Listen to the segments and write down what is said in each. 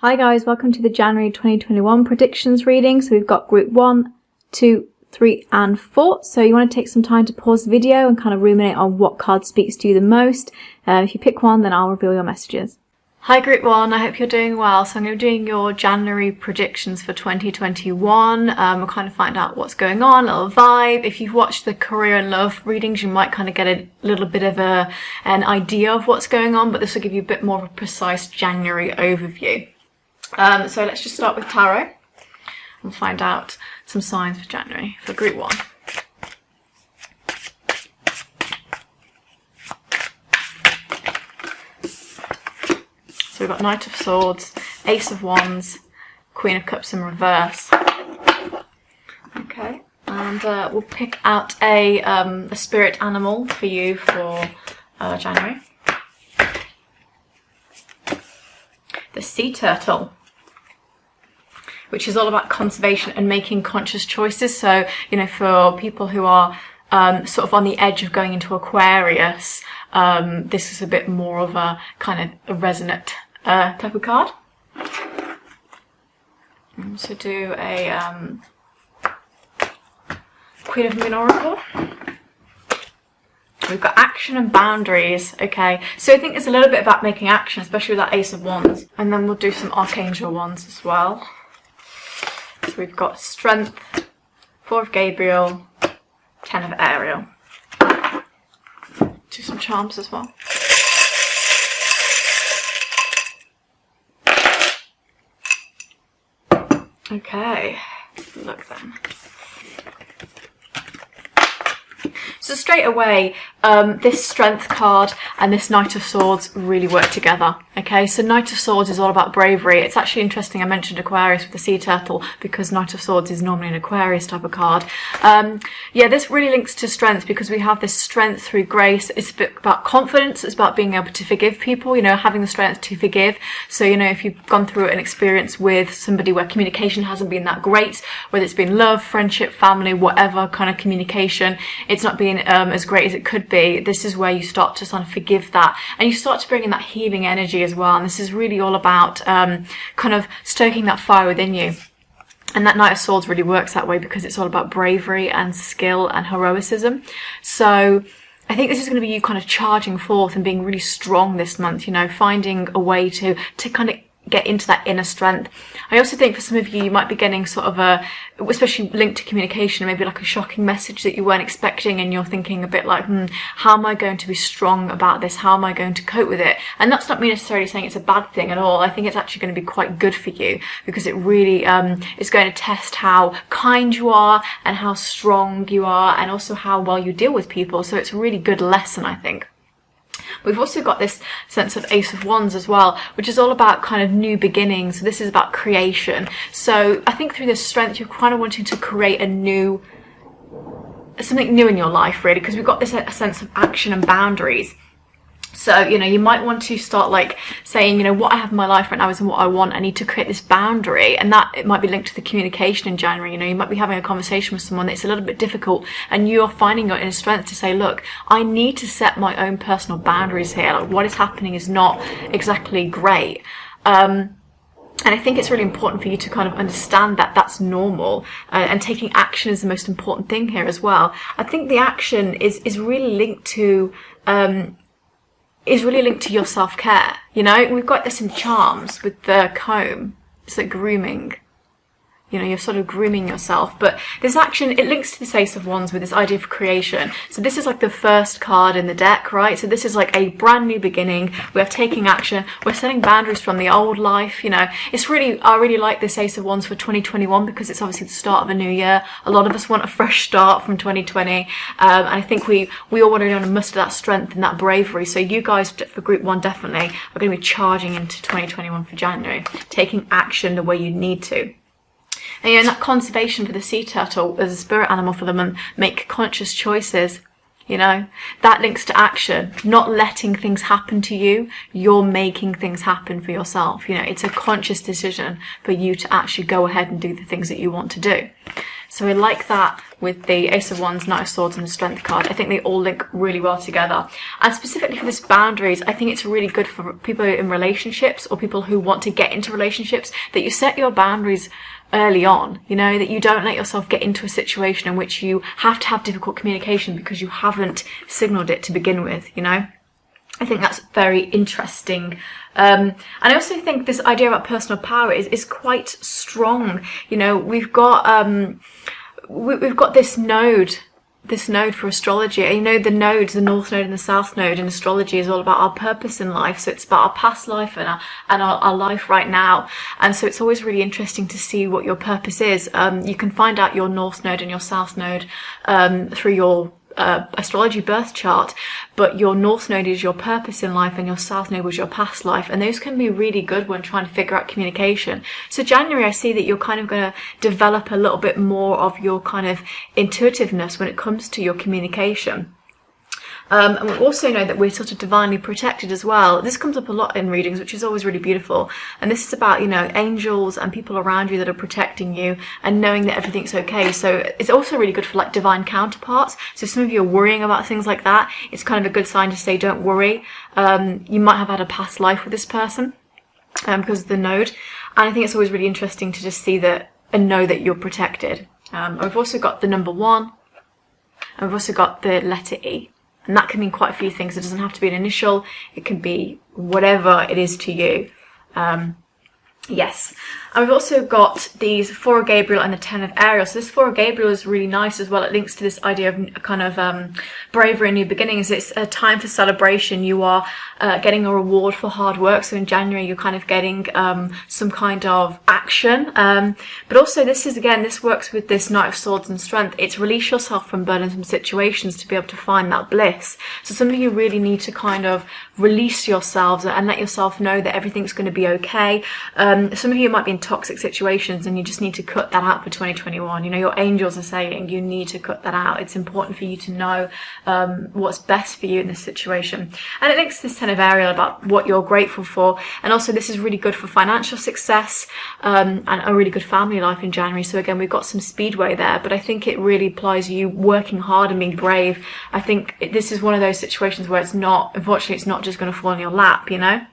Hi guys, welcome to the January 2021 predictions reading. So we've got group 1, 2, 3 and 4. So you want to take some time to pause the video and kind of ruminate on what card speaks to you the most. If you pick one, then I'll reveal your messages. Hi group 1, I hope you're doing well. So I'm going to be doing your January predictions for 2021. We'll kind of find out what's going on, a little vibe. If you've watched the career and love readings, you might kind of get a little bit of an idea of what's going on, but this will give you a bit more of a precise January overview. So let's just start with tarot and find out some signs for January for group 1. So we've got Knight of Swords, Ace of Wands, Queen of Cups in reverse. Okay, and we'll pick out a spirit animal for you for January. The sea turtle, which is all about conservation and making conscious choices. So, you know, for people who are sort of on the edge of going into Aquarius, this is a bit more of a kind of a resonant type of card. So do a Queen of Moon Oracle. We've got action and boundaries. Okay, so I think it's a little bit about making action, especially with that Ace of Wands. And then we'll do some Archangel ones as well. So we've got Strength, 4 of Gabriel, 10 of Ariel. Do some charms as well. Okay, look then. So straight away, this Strength card and this Knight of Swords really work together. Okay, so Knight of Swords is all about bravery. It's actually interesting I mentioned Aquarius with the sea turtle because Knight of Swords is normally an Aquarius type of card. Yeah, this really links to strength because we have this strength through grace. It's a bit about confidence. It's about being able to forgive people, you know, having the strength to forgive. So, you know, if you've gone through an experience with somebody where communication hasn't been that great, whether it's been love, friendship, family, whatever kind of communication, it's not been as great as it could be, this is where you start to sort of forgive that and you start to bring in that healing energy as well. And this is really all about kind of stoking that fire within you. And that Knight of Swords really works that way because it's all about bravery and skill and heroicism. So I think this is going to be you kind of charging forth and being really strong this month, you know, finding a way to kind of get into that inner strength. I also think for some of you, you might be getting sort of a, especially linked to communication, maybe like a shocking message that you weren't expecting and you're thinking a bit like, how am I going to be strong about this? How am I going to cope with it? And that's not me necessarily saying it's a bad thing at all. I think it's actually going to be quite good for you because it really is going to test how kind you are and how strong you are and also how well you deal with people. So it's a really good lesson, I think. We've also got this sense of Ace of Wands as well, which is all about kind of new beginnings. So this is about creation. So I think through this strength, you're kind of wanting to create something new in your life, really, because we've got this a sense of action and boundaries. So, you know, you might want to start like saying, you know, what I have in my life right now isn't what I want. I need to create this boundary. And that it might be linked to the communication in January. You know, you might be having a conversation with someone that's a little bit difficult and you're finding your inner strength to say, look, I need to set my own personal boundaries here. Like what is happening is not exactly great. And I think it's really important for you to kind of understand that that's normal and taking action is the most important thing here as well. I think the action is really linked to your self-care. You know, we've got this in charms with the comb. It's like grooming. You know, you're sort of grooming yourself. But this action, it links to this Ace of Wands with this idea of creation. So this is like the first card in the deck, right? So this is like a brand new beginning. We're taking action. We're setting boundaries from the old life, you know. It's really, I really like this Ace of Wands for 2021 because it's obviously the start of a new year. A lot of us want a fresh start from 2020. And I think we all want to muster that strength and that bravery. So you guys for group 1 definitely are going to be charging into 2021 for January, taking action the way you need to. And yeah, that conservation for the sea turtle as a spirit animal for the month, make conscious choices, you know, that links to action, not letting things happen to you. You're making things happen for yourself. You know, it's a conscious decision for you to actually go ahead and do the things that you want to do. So I like that with the Ace of Wands, Knight of Swords and the Strength card. I think they all link really well together. And specifically for this boundaries, I think it's really good for people in relationships or people who want to get into relationships, that you set your boundaries early on, you know, that you don't let yourself get into a situation in which you have to have difficult communication because you haven't signaled it to begin with, you know. I think that's very interesting. And I also think this idea about personal power is quite strong. You know, we've got this node for astrology. And, you know, the nodes, the North Node and the South Node in astrology is all about our purpose in life. So it's about our past life and our life right now. And so it's always really interesting to see what your purpose is. You can find out your North Node and your South Node through your astrology birth chart, but your North Node is your purpose in life and your South Node was your past life, and those can be really good when trying to figure out communication. So January, I see that you're kind of going to develop a little bit more of your kind of intuitiveness when it comes to your communication. And we also know that we're sort of divinely protected as well. This comes up a lot in readings, which is always really beautiful. And this is about, you know, angels and people around you that are protecting you and knowing that everything's okay. So it's also really good for like divine counterparts. So if some of you are worrying about things like that, it's kind of a good sign to say, don't worry. You might have had a past life with this person because of the node. And I think it's always really interesting to just see that and know that you're protected. We've also got the number 1. And we've also got the letter E. And that can mean quite a few things. It doesn't have to be an initial. It can be whatever it is to you. Yes. And we've also got these 4 of Gabriel and the 10 of Ariel. So this 4 of Gabriel is really nice as well. It links to this idea of kind of bravery and new beginnings. It's a time for celebration. You are getting a reward for hard work. So in January, you're kind of getting some kind of action. But also this works with this Knight of Swords and Strength. It's release yourself from burdensome situations to be able to find that bliss. So some of you really need to kind of release yourselves and let yourself know that everything's going to be okay. Some of you might be in toxic situations and you just need to cut that out for 2021. You know, your angels are saying you need to cut that out. It's important for you to know what's best for you in this situation. And it links to this 10 of Ariel about what you're grateful for. And also this is really good for financial success and a really good family life in January. So again, we've got some speedway there, but I think it really applies you working hard and being brave. I think this is one of those situations where unfortunately, it's not just going to fall in your lap, you know.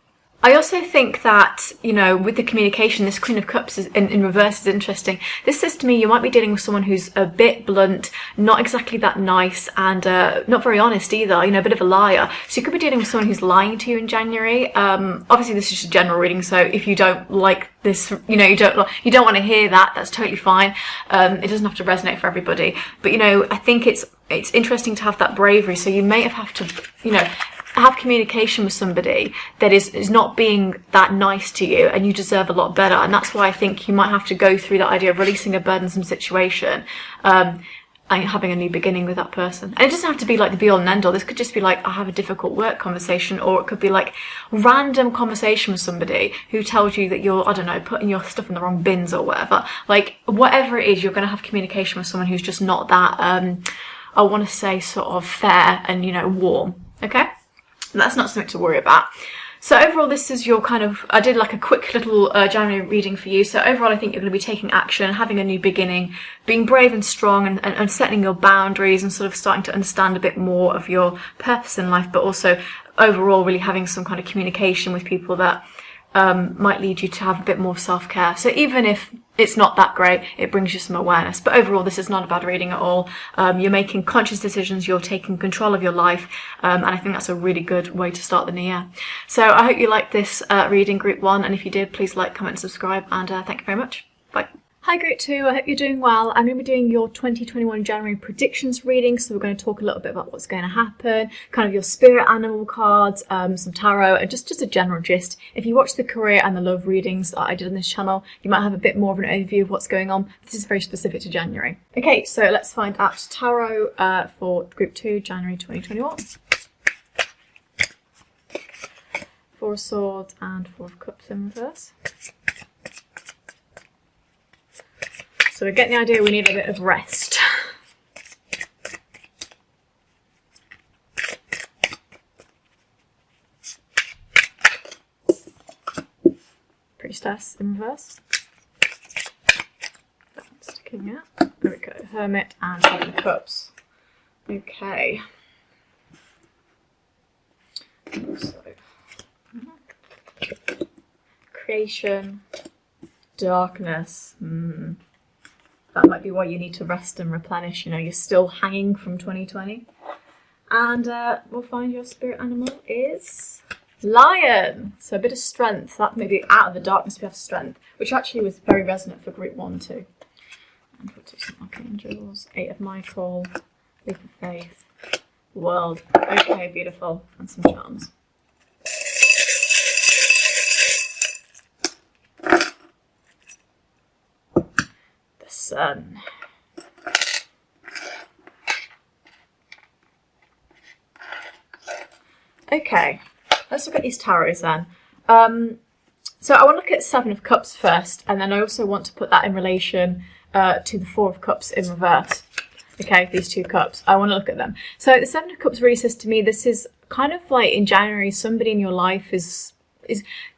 I also think that, you know, with the communication, this Queen of Cups is, in reverse is interesting. This says to me you might be dealing with someone who's a bit blunt, not exactly that nice, and not very honest either, you know, a bit of a liar. So you could be dealing with someone who's lying to you in January. Obviously, this is just a general reading, so if you don't like this, you know, you don't want to hear that, that's totally fine. It doesn't have to resonate for everybody. But, you know, I think it's interesting to have that bravery. So you may have to, you know, have communication with somebody that is not being that nice to you, and you deserve a lot better. And that's why I think you might have to go through that idea of releasing a burdensome situation and having a new beginning with that person. And it doesn't have to be like the be all and end all. This could just be like, I have a difficult work conversation, or it could be like random conversation with somebody who tells you that you're, I don't know, putting your stuff in the wrong bins or whatever. Like whatever it is, you're going to have communication with someone who's just not that, I want to say sort of fair and, you know, warm. Okay? That's not something to worry about. So overall, this is your kind of, I did like a quick little January reading for you. So overall, I think you're going to be taking action, having a new beginning, being brave and strong, and setting your boundaries and sort of starting to understand a bit more of your purpose in life, but also overall really having some kind of communication with people that might lead you to have a bit more self-care. So even if it's not that great, it brings you some awareness. But overall, this is not a bad reading at all. You're making conscious decisions, you're taking control of your life, and I think that's a really good way to start the new year. So I hope you liked this reading, Group 1, and if you did, please like, comment, and subscribe, and thank you very much. Bye. Hi Group 2, I hope you're doing well. I'm going to be doing your 2021 January predictions reading, so we're going to talk a little bit about what's going to happen, kind of your spirit animal cards, some tarot, and just a general gist. If you watch the career and the love readings that I did on this channel, you might have a bit more of an overview of what's going on. This is very specific to January. Okay, so let's find out tarot for Group 2, January 2021. 4 of Swords and 4 of Cups in reverse. So we're getting the idea we need a bit of rest. Priestess in reverse. checking it. There we go. Hermit and Seven of Cups. Okay. So, creation, darkness. That might be why you need to rest and replenish. You know, you're still hanging from 2020. And we'll find your spirit animal is Lion. So a bit of strength. That maybe out of the darkness we have strength, which actually was very resonant for group 1 too. And we'll do some archangels. 8 of Michael, Leap of Faith, World. Okay, beautiful. And some charms. The Sun. Okay, let's look at these tarots then. So I want to look at 7 of Cups first, and then I also want to put that in relation to the 4 of Cups in reverse. Okay, these 2 cups. I want to look at them. So the 7 of Cups really says to me, this is kind of like in January, somebody in your life is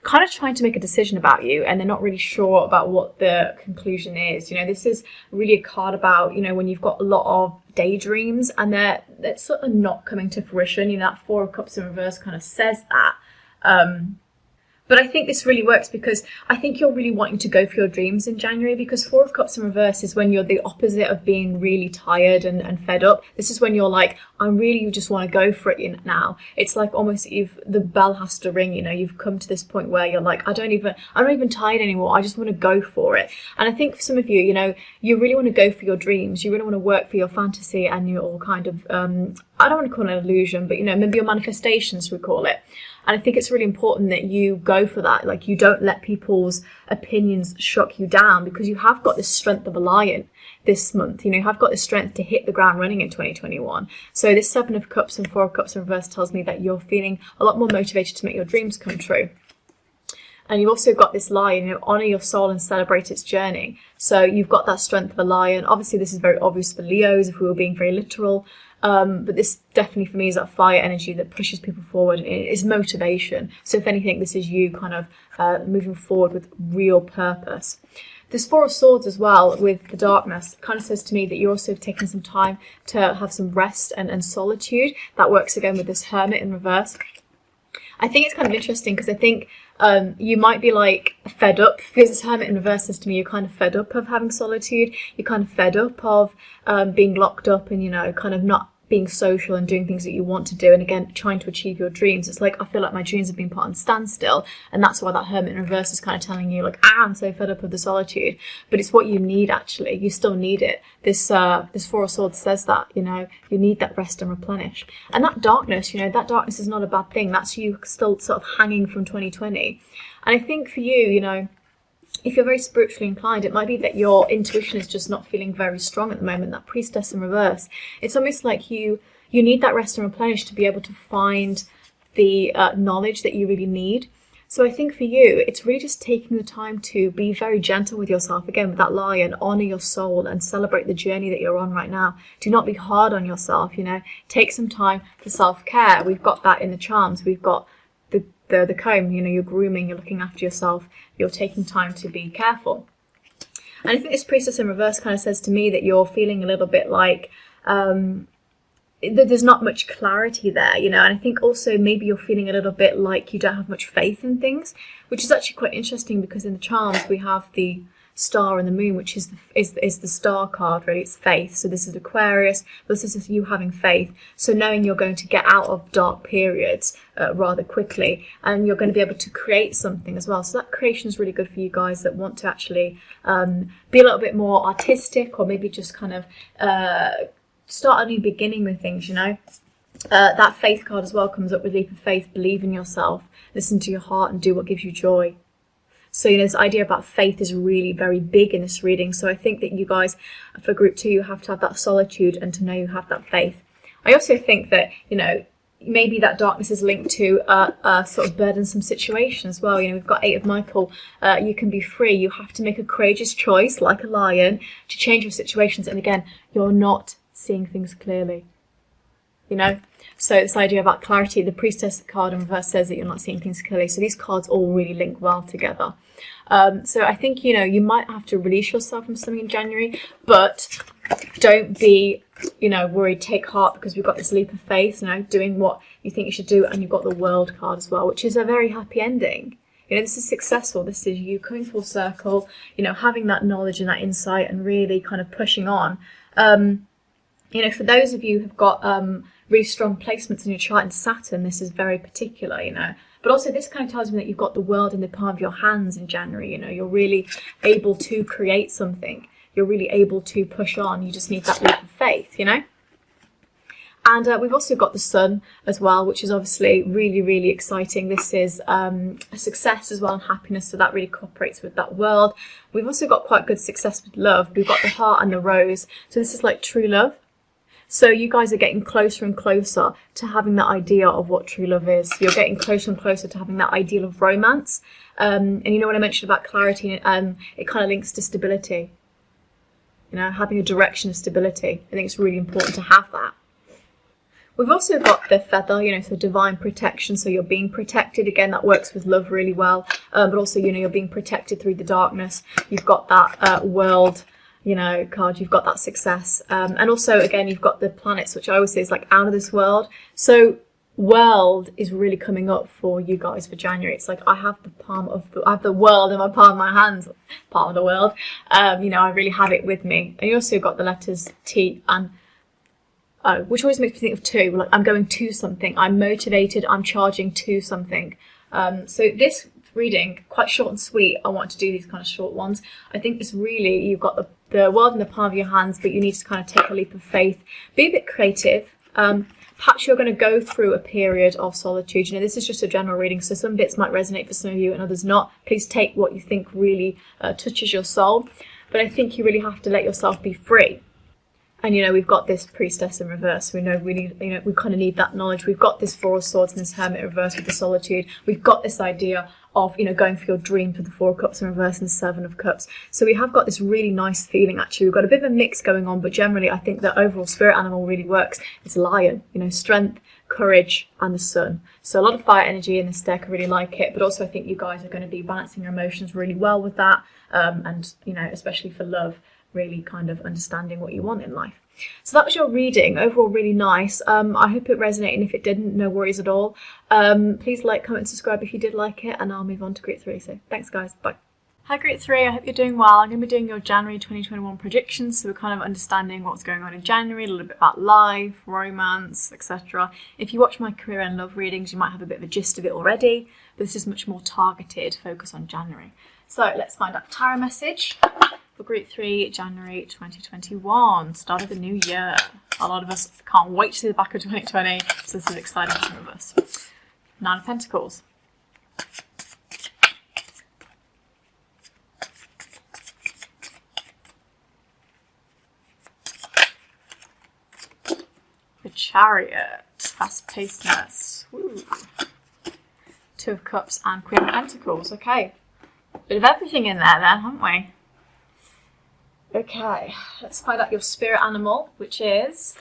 kind of trying to make a decision about you, and they're not really sure about what the conclusion is. You know, this is really a card about, you know, when you've got a lot of daydreams and they're sort of not coming to fruition. You know, that 4 of Cups in reverse kind of says that. But I think this really works because I think you're really wanting to go for your dreams in January, because 4 of Cups in reverse is when you're the opposite of being really tired and fed up. This is when you're like, you just want to go for it now. It's like almost the bell has to ring, you know, you've come to this point where you're like, I'm not even tired anymore. I just want to go for it. And I think for some of you, you know, you really want to go for your dreams. You really want to work for your fantasy and your kind of, I don't want to call it an illusion, but, you know, maybe your manifestations, we call it. And I think it's really important that you go for that. Like, you don't let people's opinions shock you down, because you have got this strength of a lion this month. You know, you have got the strength to hit the ground running in 2021. So this 7 of Cups and 4 of Cups in reverse tells me that you're feeling a lot more motivated to make your dreams come true. And you've also got this lion, you know, honour your soul and celebrate its journey. So you've got that strength of a lion. Obviously, this is very obvious for Leos if we were being very literal. But this definitely for me is that fire energy that pushes people forward. It is motivation. So if anything, this is you kind of moving forward with real purpose. This 4 of Swords as well with the darkness kind of says to me that you're also taking some time to have some rest and solitude. That works again with this Hermit in reverse. I think it's kind of interesting because I think you might be like fed up, because this Hermit in reverse says to me you're kind of fed up of having solitude. You're kind of fed up of being locked up and, you know, kind of not being social and doing things that you want to do, and again trying to achieve your dreams. It's like I feel like my dreams have been put on standstill, and that's why that Hermit in reverse is kind of telling you like, I'm so fed up of the solitude. But it's what you need. Actually, you still need it. This 4 of Swords says that, you know, you need that rest and replenish. And that darkness, you know, that darkness is not a bad thing. That's you still sort of hanging from 2020. And I think for you, you know, if you're very spiritually inclined, it might be that your intuition is just not feeling very strong at the moment. That Priestess in reverse, it's almost like you need that rest and replenish to be able to find the knowledge that you really need. So I think for you, it's really just taking the time to be very gentle with yourself. Again, with that lion, honour your soul and celebrate the journey that you're on right now. Do not be hard on yourself, you know. Take some time for self-care. We've got that in the charms. We've got the comb, you know, you're grooming, you're looking after yourself, you're taking time to be careful. And I think this Priestess in reverse kind of says to me that you're feeling a little bit like there's not much clarity there, you know. And I think also maybe you're feeling a little bit like you don't have much faith in things, which is actually quite interesting, because in the charms we have the Star and the Moon, which is the Star card, really. It's faith. So this is Aquarius. This is you having faith. So knowing you're going to get out of dark periods rather quickly, and you're going to be able to create something as well. So that creation is really good for you guys that want to actually be a little bit more artistic, or maybe just kind of start a new beginning with things, you know. That faith card as well comes up with Leap of Faith. Believe in yourself, listen to your heart, and do what gives you joy. So, you know, this idea about faith is really very big in this reading. So I think that you guys, for group 2, you have to have that solitude and to know you have that faith. I also think that, you know, maybe that darkness is linked to a sort of burdensome situation as well. You know, we've got 8 of Michael. You can be free. You have to make a courageous choice, like a lion, to change your situations. And again, you're not seeing things clearly. you know. So this idea about clarity, the priestess card in reverse says that you're not seeing things clearly. So these cards all really link well together. So I think, you know, you might have to release yourself from something in January, but don't be, you know, worried. Take heart, because we've got this leap of faith, you know, doing what you think you should do. And you've got the World card as well, which is a very happy ending. You know, this is successful. This is you coming full circle, you know, having that knowledge and that insight and really kind of pushing on. You know, for those of you who've got really strong placements in your chart in Saturn, this is very particular, you know. But also this kind of tells me that you've got the world in the palm of your hands in January, you know. You're really able to create something. You're really able to push on. You just need that leap of faith, you know. And we've also got the Sun as well, which is obviously really, really exciting. This is a success as well, and happiness, so that really cooperates with that world. We've also got quite good success with love. We've got the Heart and the Rose. So this is like true love. So you guys are getting closer and closer to having that idea of what true love is. You're getting closer and closer to having that ideal of romance. And you know, when I mentioned about clarity, it kind of links to stability. You know, having a direction of stability. I think it's really important to have that. We've also got the feather, you know, so divine protection. So you're being protected. Again, that works with love really well. But also, you know, you're being protected through the darkness. You've got that world, you know, card. You've got that success. And also, again, you've got the planets, which I always say is like out of this world. So world is really coming up for you guys for January. It's like I have the world in my palm of my hands, part of the world. You know, I really have it with me. And you also got the letters T and O, which always makes me think of two. Like I'm going to something. I'm motivated. I'm charging to something. So this reading, quite short and sweet. I want to do these kind of short ones. I think it's really, you've got the world in the palm of your hands, but you need to kind of take a leap of faith. Be a bit creative. Perhaps you're going to go through a period of solitude. You know, this is just a general reading, so some bits might resonate for some of you and others not. Please take what you think really touches your soul. But I think you really have to let yourself be free. And, you know, we've got this priestess in reverse. We know really, you know, we kind of need that knowledge. We've got this Four of Swords and this Hermit in reverse with the solitude. We've got this idea of, you know, going for your dreams with the Four of Cups in reverse and the Seven of Cups. So we have got this really nice feeling, actually. We've got a bit of a mix going on, but generally I think the overall spirit animal really works. It's lion, you know, strength, courage, and the sun. So a lot of fire energy in this deck. I really like it. But also I think you guys are going to be balancing your emotions really well with that. And, you know, especially for love, really kind of understanding what you want in life. So that was your reading. Overall, really nice. I hope it resonated, and if it didn't, no worries at all. Please like, comment, and subscribe if you did like it, and I'll move on to Group 3. So thanks, guys. Bye. Hi, Group 3. I hope you're doing well. I'm going to be doing your January 2021 predictions, so we're kind of understanding what's going on in January, a little bit about life, romance, etc. If you watch my career and love readings, you might have a bit of a gist of it already, but this is much more targeted, focus on January. So let's find out tarot message for Group 3, January 2021, start of the new year. A lot of us can't wait to see the back of 2020, so this is exciting for some of us. Nine of Pentacles. The Chariot, fast-pacedness. Ooh. Two of Cups and Queen of Pentacles. Okay, bit of everything in there then, haven't we? Okay, let's find out your spirit animal, which is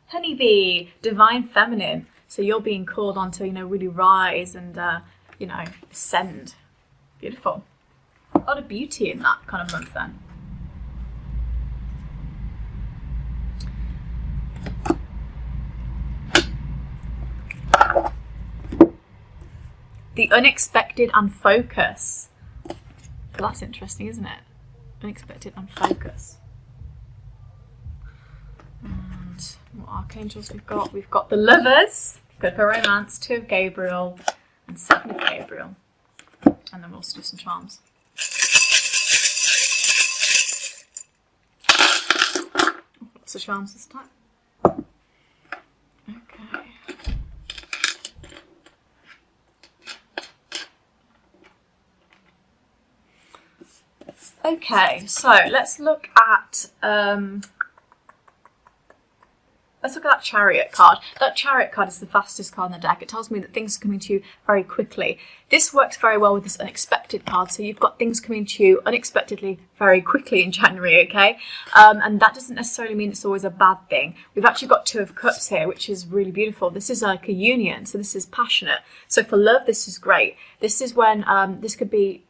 honeybee, divine feminine. So you're being called on to, you know, really rise and, you know, ascend. Beautiful. A lot of beauty in that kind of month then. The unexpected and focus. Well, that's interesting, isn't it? Unexpected and focus. And what archangels we've got? We've got the Lovers, good for romance, Two of Gabriel, and Seven of Gabriel. And then we'll also do some charms. Lots of charms this time. Okay. Okay, so let's look at Let's look at that Chariot card. That Chariot card is the fastest card in the deck. It tells me that things are coming to you very quickly. This works very well with this unexpected card. So you've got things coming to you unexpectedly very quickly in January, okay? And that doesn't necessarily mean it's always a bad thing. We've actually got Two of Cups here, which is really beautiful. This is like a union, so this is passionate. So for love, this is great. This is when this could be,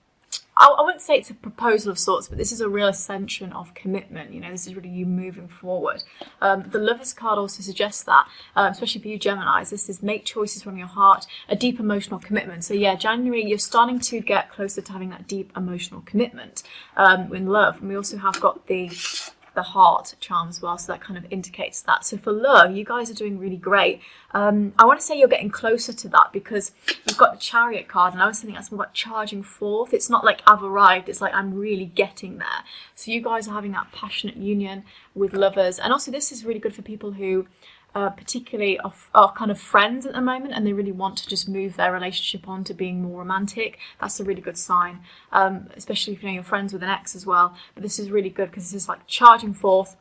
I wouldn't say it's a proposal of sorts, but this is a real ascension of commitment. You know, this is really you moving forward. The Lovers card also suggests that, especially for you Geminis, this is make choices from your heart, a deep emotional commitment. So yeah, January, you're starting to get closer to having that deep emotional commitment in love. And we also have got the heart charm as well, so that kind of indicates that. So for love, you guys are doing really great. I want to say you're getting closer to that because you've got the Chariot card, and I was thinking that's more about charging forth. It's not like I've arrived, it's like I'm really getting there. So you guys are having that passionate union with lovers, and also this is really good for people who particularly are kind of friends at the moment and they really want to just move their relationship on to being more romantic. That's a really good sign, especially if you know you're friends with an ex as well. But this is really good because this is like charging forth.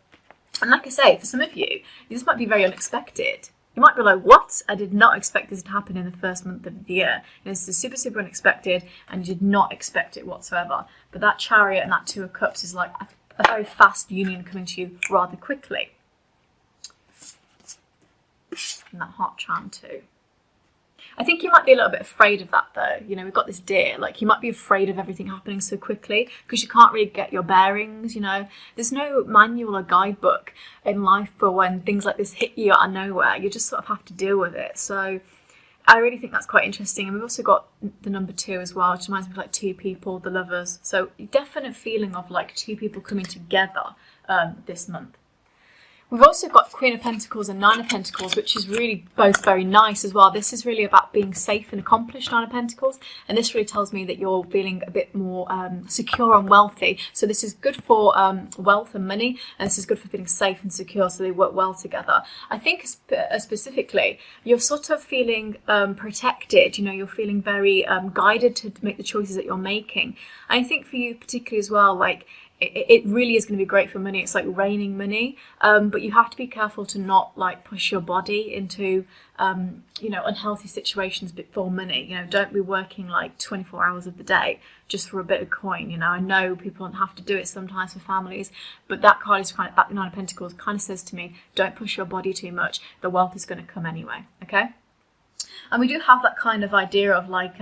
And like I say, for some of you, this might be very unexpected. You might be like, what? I did not expect this to happen in the first month of the year. And this is super, super unexpected and you did not expect it whatsoever. But that Chariot and that Two of Cups is like a very fast union coming to you rather quickly. And that heart charm too. I think you might be a little bit afraid of that though. You know, we've got this Deer, like you might be afraid of everything happening so quickly because you can't really get your bearings, you know. There's no manual or guidebook in life for when things like this hit you out of nowhere. You just sort of have to deal with it. So I really think that's quite interesting. And we've also got the number 2 as well, which reminds me of like 2 people, the Lovers. So definite feeling of like 2 people coming together this month. We've also got Queen of Pentacles and Nine of Pentacles, which is really both very nice as well. This is really about being safe and accomplished, Nine of Pentacles. And this really tells me that you're feeling a bit more secure and wealthy. So this is good for wealth and money. And this is good for feeling safe and secure. So they work well together. I think specifically, you're sort of feeling protected. You know, you're feeling very guided to make the choices that you're making. And I think for you particularly as well, like, it really is going to be great for money. It's like raining money, but you have to be careful to not like push your body into you know, unhealthy situations for money. You know, don't be working like 24 hours of the day just for a bit of coin. You know, I know people don't have to do it sometimes for families, but that card is kind of, that Nine of Pentacles kind of says to me, don't push your body too much. The wealth is going to come anyway. Okay, and we do have that kind of idea of like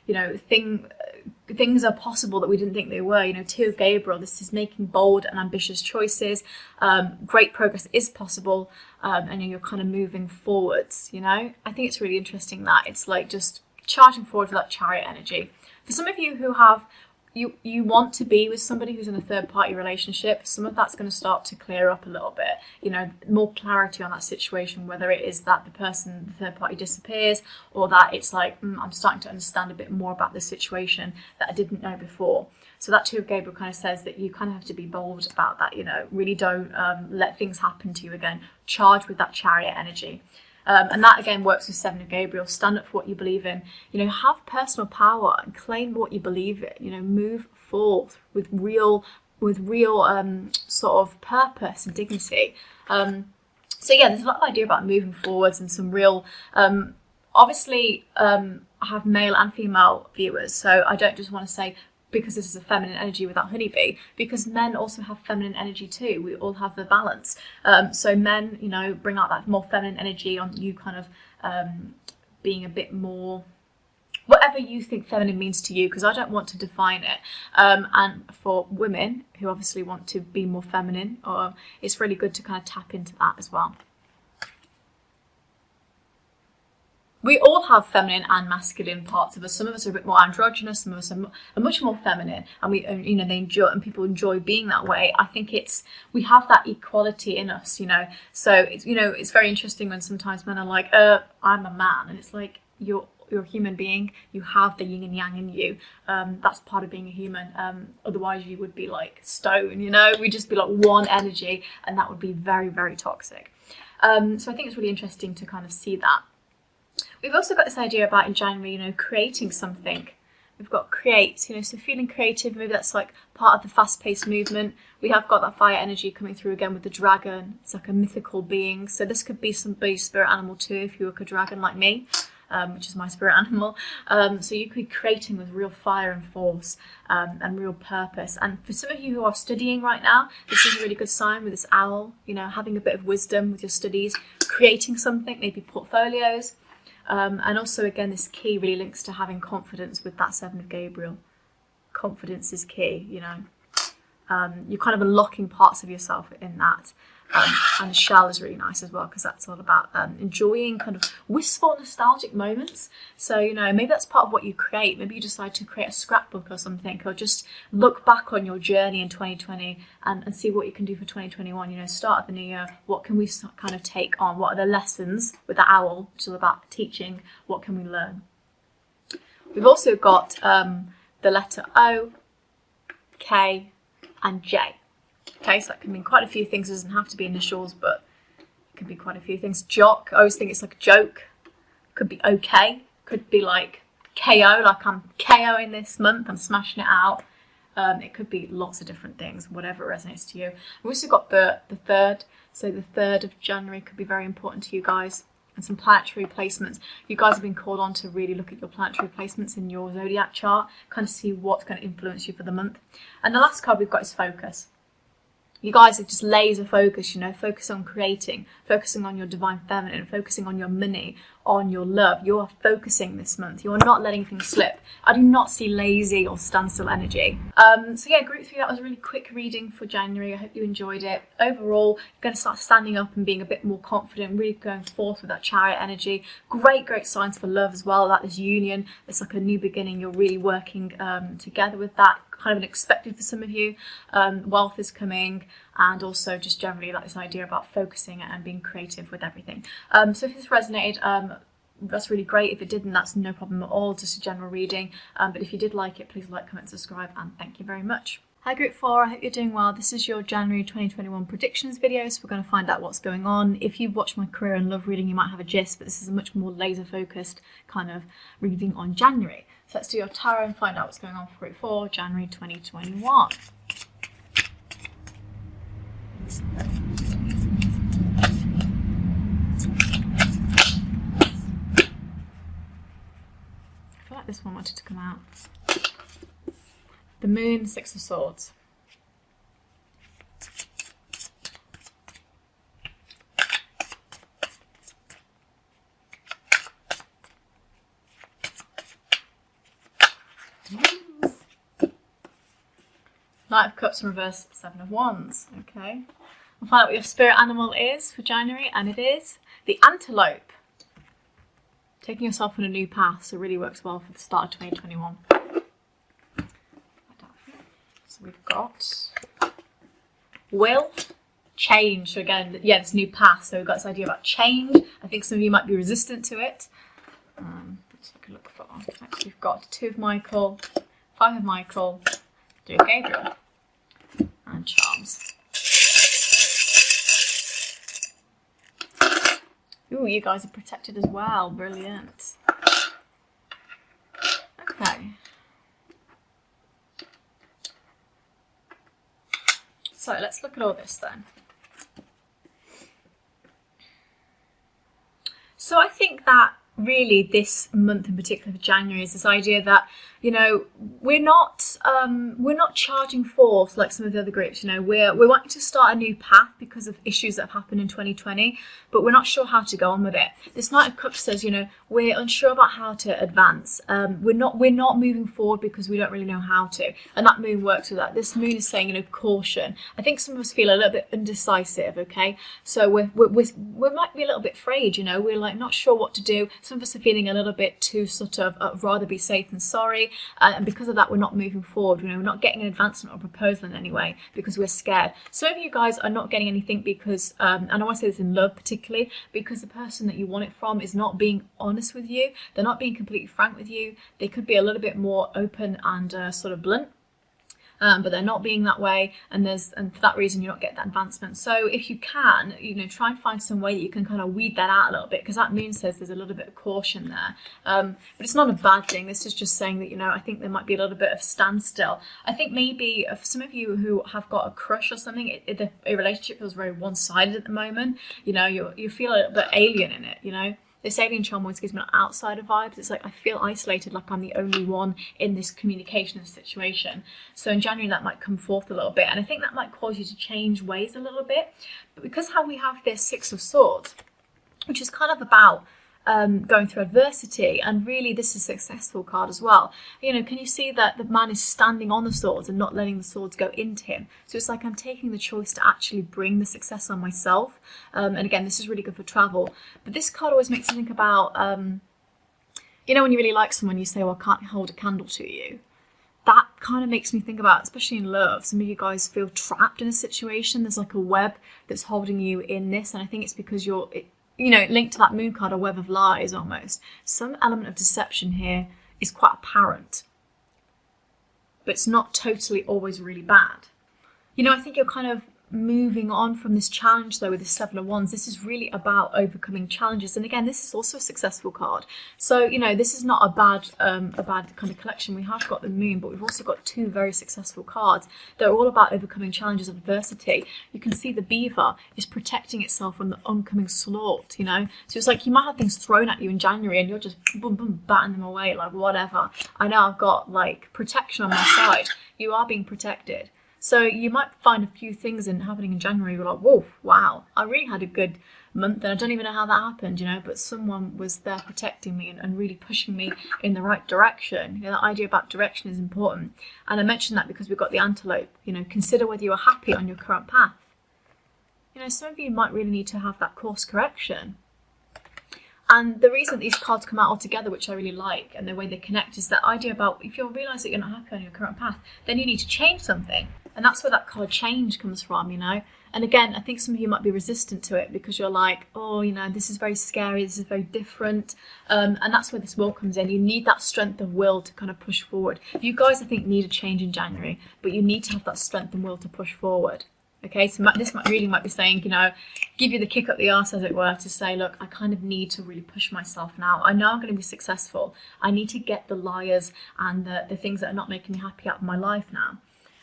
you know, things are possible that we didn't think they were. You know, Two of Gabriel, this is making bold and ambitious choices. Great progress is possible, and you're kind of moving forwards, you know. I think it's really interesting that it's like just charging forward for that Chariot energy. For some of you who have, you want to be with somebody who's in a third-party relationship, some of that's going to start to clear up a little bit. You know, more clarity on that situation, whether it is that the person, the third party disappears, or that it's like, I'm starting to understand a bit more about the situation that I didn't know before. So that Two of Gabriel kind of says that you kind of have to be bold about that, you know, really don't let things happen to you again. Charge with that Chariot energy. And that again works with Seven of Gabriel. Stand up for what you believe in. You know, have personal power and claim what you believe in. You know, move forth with real sort of purpose and dignity. So yeah, there's a lot of idea about moving forwards and some real. Obviously, I have male and female viewers, so I don't just want to say, because this is a feminine energy without honeybee, because men also have feminine energy too. We all have the balance. So men, you know, bring out that more feminine energy on you, kind of being a bit more, whatever you think feminine means to you, because I don't want to define it. And for women who obviously want to be more feminine, it's really good to kind of tap into that as well. We all have feminine and masculine parts of us. Some of us are a bit more androgynous, some of us are much more feminine, and we, you know, they enjoy, and people enjoy being that way. I think we have that equality in us, you know. So it's, you know, it's very interesting when sometimes men are like, I'm a man, and it's like you're a human being. You have the yin and yang in you. That's part of being a human. Otherwise, you would be like stone, you know. We'd just be like one energy, and that would be very, very toxic. So I think it's really interesting to kind of see that. We've also got this idea about in January, you know, creating something. We've got create, you know, so feeling creative, maybe that's like part of the fast-paced movement. We have got that fire energy coming through again with the dragon. It's like a mythical being. So this could be somebody's spirit animal too, if you were a dragon like me, which is my spirit animal. So you could be creating with real fire and force and real purpose. And for some of you who are studying right now, this is a really good sign with this owl, you know, having a bit of wisdom with your studies, creating something, maybe portfolios. And also, again, this key really links to having confidence with that Seven of Gabriel. Confidence is key, you know. You're kind of unlocking parts of yourself in that. And the shell is really nice as well, because that's all about enjoying kind of wistful, nostalgic moments. So, you know, maybe that's part of what you create. Maybe you decide to create a scrapbook or something, or just look back on your journey in 2020 and see what you can do for 2021. You know, start of the new year, what can we kind of take on? What are the lessons with the owl, which is all about teaching? What can we learn? We've also got the letter O, K, and J. Okay, so that can mean quite a few things. It doesn't have to be initials, but it can be quite a few things. Jock, I always think it's like a joke. Could be okay. Could be like KO, like I'm KOing this month, I'm smashing it out. It could be lots of different things, whatever resonates to you. We've also got the 3rd. So the 3rd of January could be very important to you guys. And some planetary placements. You guys have been called on to really look at your planetary placements in your zodiac chart, kind of see what's going to influence you for the month. And the last card we've got is focus. You guys are just laser focused, you know, focus on creating, focusing on your divine feminine, focusing on your money, on your love. You are focusing this month. You are not letting things slip. I do not see lazy or standstill energy. So yeah, group 3, that was a really quick reading for January. I hope you enjoyed it. Overall, you're going to start standing up and being a bit more confident, really going forth with that chariot energy. Great signs for love as well. That is union. It's like a new beginning. You're really working together with that. Kind of unexpected for some of you. Wealth is coming, and also just generally like this idea about focusing and being creative with everything. So if this resonated, that's really great. If it didn't, that's no problem at all, just a general reading. But if you did like it, please like, comment, subscribe, and thank you very much. Hi Group 4, I hope you're doing well. This is your January 2021 predictions video, so we're going to find out what's going on. If you've watched my career and love reading, you might have a gist, but this is a much more laser focused kind of reading on January. So let's do your tarot and find out what's going on for Group 4, January 2021. I feel like this one wanted to come out. The Moon, 6 of Swords. Knight of Cups in reverse, 7 of Wands. Okay. We'll find out what your spirit animal is for January, and it is the antelope. Taking yourself on a new path, so it really works well for the start of 2021. So we've got will, change. So again, yeah, this new path. So we've got this idea about change. I think some of you might be resistant to it. Let's take a look for. Next we've got 2 of Michael, 5 of Michael, 3 of Gabriel, and charms. Ooh, you guys are protected as well. Brilliant. Okay. So let's look at all this then. So I think that really this month in particular for January is this idea that, you know, we're not charging forth like some of the other groups. You know, we're wanting to start a new path because of issues that have happened in 2020, but we're not sure how to go on with it. This Knight of Cups says, you know, we're unsure about how to advance. We're not moving forward because we don't really know how to, and that moon works with that. This moon is saying, you know, caution. I think some of us feel a little bit indecisive. Okay, so we might be a little bit afraid. You know, we're like not sure what to do. Some of us are feeling a little bit too sort of rather be safe than sorry, and because of that, we're not moving forward. You know, we're not getting an advancement or proposal in any way because we're scared. Some of you guys are not getting anything because, and I want to say this in love particularly, because the person that you want it from is not being honest with you. They're not being completely frank with you. They could be a little bit more open and sort of blunt. but they're not being that way, and for that reason you're not getting that advancement. So if you can, try and find some way that you can kind of weed that out a little bit, because that moon says there's a little bit of caution there, but it's not a bad thing. This is just saying that I think there might be a little bit of standstill. I think maybe for some of you who have got a crush or something, a relationship feels very one-sided at the moment. You feel a little bit alien in it. This alien charm always gives me outsider vibes. It's like I feel isolated, like I'm the only one in this communication situation. So in January that might come forth a little bit, and I think that might cause you to change ways a little bit. But because how we have this Six of Swords, which is kind of about going through adversity, and really this is a successful card as well. Can you see that the man is standing on the swords and not letting the swords go into him? So it's like I'm taking the choice to actually bring the success on myself. And again, this is really good for travel. But this card always makes me think about, when you really like someone, you say, well, I can't hold a candle to you. That kind of makes me think about, especially in love, some of you guys feel trapped in a situation. There's like a web that's holding you in this, and I think it's because linked to that moon card, a web of lies almost. Some element of deception here is quite apparent, but it's not totally always really bad. I think you're kind of moving on from this challenge though with the Seven of Wands. This is really about overcoming challenges, and again, this is also a successful card. So this is not a bad kind of collection. We have got the moon, but we've also got two very successful cards. They're all about overcoming challenges of adversity. You can see the beaver is protecting itself from the oncoming slaught. So it's like you might have things thrown at you in January and you're just boom boom batting them away like whatever. I know I've got like protection on my side. You are being protected. So you might find a few things happening in January. You're like, whoa, wow, I really had a good month, and I don't even know how that happened, but someone was there protecting me and really pushing me in the right direction. The idea about direction is important. And I mentioned that because we've got the antelope. Consider whether you are happy on your current path. Some of you might really need to have that course correction. And the reason these cards come out all together, which I really like, and the way they connect, is that idea about if you realise that you're not happy on your current path, then you need to change something. And that's where that card change comes from, And again, I think some of you might be resistant to it because you're like, oh, this is very scary, this is very different. And that's where this will comes in. You need that strength of will to kind of push forward. You guys, I think, need a change in January, but you need to have that strength and will to push forward. Okay, so this might be saying, give you the kick up the arse, as it were, to say, look, I kind of need to really push myself now. I know I'm going to be successful. I need to get the liars and the things that are not making me happy out of my life now.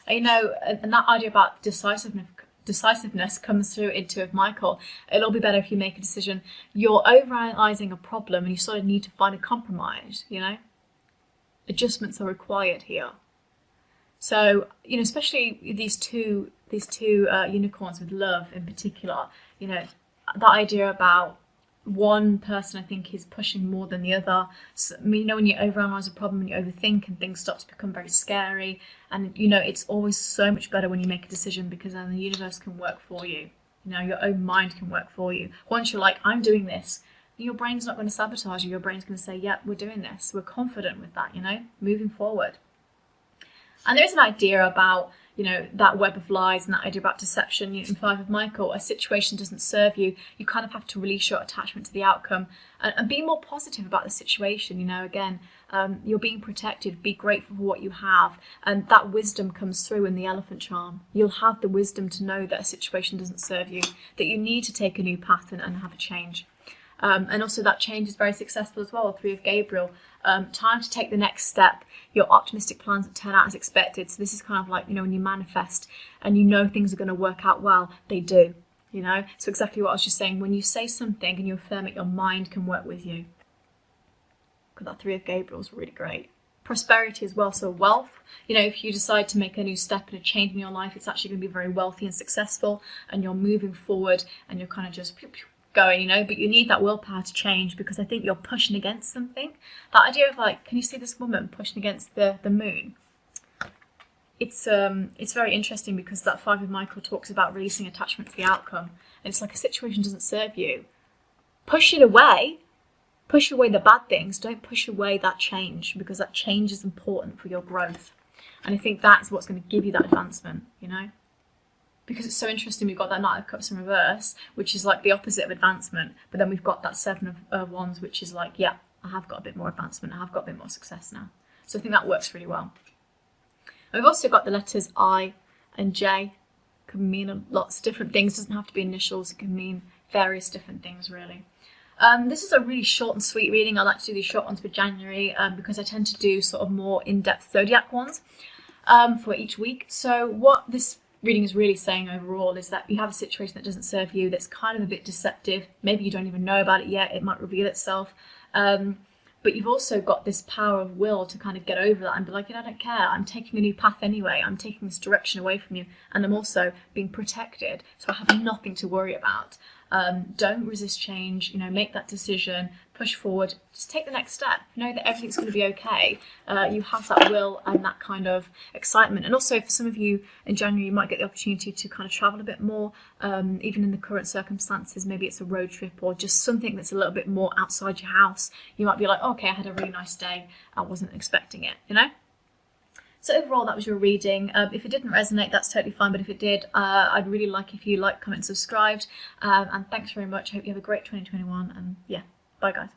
And that idea about decisiveness comes through in Two of Michael. It'll be better if you make a decision. You're overanalyzing a problem and you sort of need to find a compromise, Adjustments are required here. So, especially these two unicorns with love in particular, that idea about one person, I think, is pushing more than the other. So, when you overanalyze a problem and you overthink and things start to become very scary, and it's always so much better when you make a decision, because then the universe can work for you. Your own mind can work for you. Once you're like, I'm doing this, your brain's not going to sabotage you. Your brain's going to say, yeah, we're doing this. We're confident with that, moving forward. And there is an idea about, that web of lies and that idea about deception. In Five of Michael, a situation doesn't serve you. You kind of have to release your attachment to the outcome and be more positive about the situation. Again, you're being protected. Be grateful for what you have. And that wisdom comes through in the elephant charm. You'll have the wisdom to know that a situation doesn't serve you, that you need to take a new path and have a change. And also that change is very successful as well. Three of Gabriel. Time to take the next step. Your optimistic plans that turn out as expected. So this is kind of like, when you manifest and things are going to work out well, they do, So exactly what I was just saying, when you say something and you affirm it, your mind can work with you. Because that Three of Gabriel is really great. Prosperity as well, so wealth. If you decide to make a new step and a change in your life, it's actually going to be very wealthy and successful, and you're moving forward and you're kind of just going, but you need that willpower to change, because I think you're pushing against something. That idea of like, can you see this woman pushing against the moon? It's very interesting, because that Five of Michael talks about releasing attachment to the outcome, and it's like a situation doesn't serve you. Push it away. Push away the bad things. Don't push away that change, because that change is important for your growth. And I think that's what's going to give you that advancement, Because it's so interesting, we've got that Knight of Cups in reverse, which is like the opposite of advancement. But then we've got that Seven of Wands, which is like, yeah, I have got a bit more advancement. I have got a bit more success now. So I think that works really well. And we've also got the letters I and J. Can mean lots of different things. It doesn't have to be initials. It can mean various different things, really. This is a really short and sweet reading. I like to do these short ones for January because I tend to do sort of more in-depth zodiac ones for each week. So what this reading is really saying overall is that you have a situation that doesn't serve you, that's kind of a bit deceptive. Maybe you don't even know about it yet. It might reveal itself. But you've also got this power of will to kind of get over that and be like, I don't care. I'm taking a new path anyway. I'm taking this direction away from you. And I'm also being protected. So I have nothing to worry about. Don't resist change, make that decision, push forward, just take the next step, know that everything's going to be okay. You have that will and that kind of excitement. And also for some of you in January, you might get the opportunity to kind of travel a bit more, even in the current circumstances. Maybe it's a road trip or just something that's a little bit more outside your house. You might be like, okay, I had a really nice day. I wasn't expecting it, So overall, that was your reading. If it didn't resonate, that's totally fine. But if it did, I'd really like if you like, comment, subscribed. And thanks very much. I hope you have a great 2021. And yeah, bye guys.